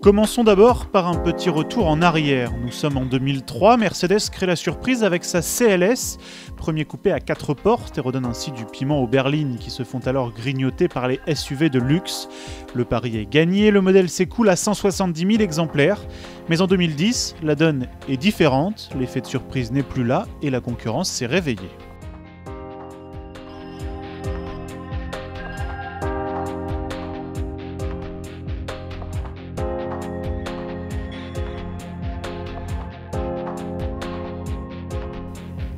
Commençons d'abord par un petit retour en arrière. Nous sommes en 2003, Mercedes crée la surprise avec sa CLS, premier coupé à 4 portes et redonne ainsi du piment aux berlines qui se font alors grignoter par les SUV de luxe. Le pari est gagné, le modèle s'écoule à 170 000 exemplaires. Mais en 2010, la donne est différente, l'effet de surprise n'est plus là et la concurrence s'est réveillée.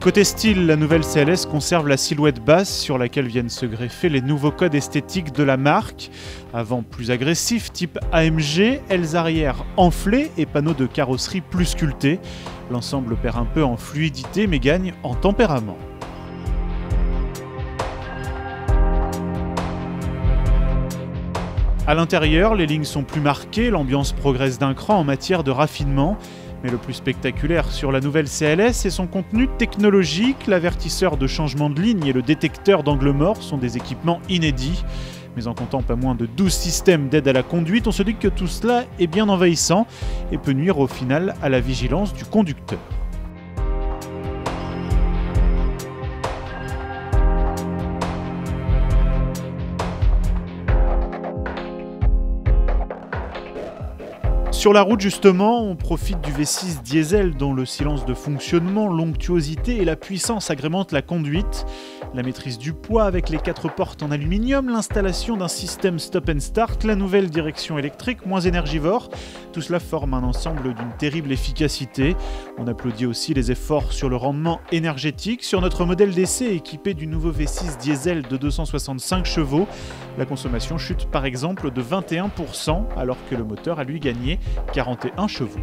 Côté style, la nouvelle CLS conserve la silhouette basse sur laquelle viennent se greffer les nouveaux codes esthétiques de la marque. Avant plus agressif, type AMG, ailes arrière enflées et panneaux de carrosserie plus sculptés. L'ensemble perd un peu en fluidité mais gagne en tempérament. À l'intérieur, les lignes sont plus marquées, l'ambiance progresse d'un cran en matière de raffinement. Mais le plus spectaculaire sur la nouvelle CLS est son contenu technologique. L'avertisseur de changement de ligne et le détecteur d'angle mort sont des équipements inédits. Mais en comptant pas moins de 12 systèmes d'aide à la conduite, on se dit que tout cela est bien envahissant et peut nuire au final à la vigilance du conducteur. Sur la route justement, on profite du V6 diesel dont le silence de fonctionnement, l'onctuosité et la puissance agrémentent la conduite. La maîtrise du poids avec les 4 portes en aluminium, l'installation d'un système stop and start, la nouvelle direction électrique moins énergivore, tout cela forme un ensemble d'une terrible efficacité. On applaudit aussi les efforts sur le rendement énergétique. Sur notre modèle d'essai équipé du nouveau V6 diesel de 265 chevaux, la consommation chute par exemple de 21% alors que le moteur a lui gagné 41 chevaux.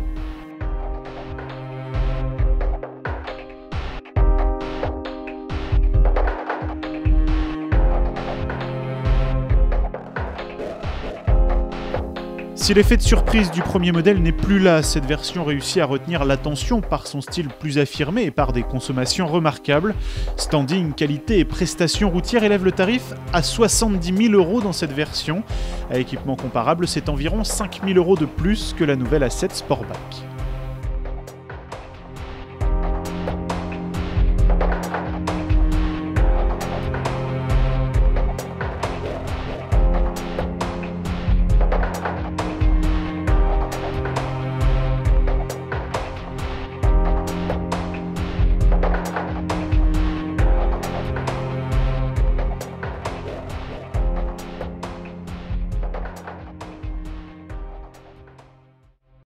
Si l'effet de surprise du premier modèle n'est plus là, cette version réussit à retenir l'attention par son style plus affirmé et par des consommations remarquables. Standing, qualité et prestations routières élèvent le tarif à 70 000 € dans cette version. À équipement comparable, c'est environ 5 000 € de plus que la nouvelle A7 Sportback.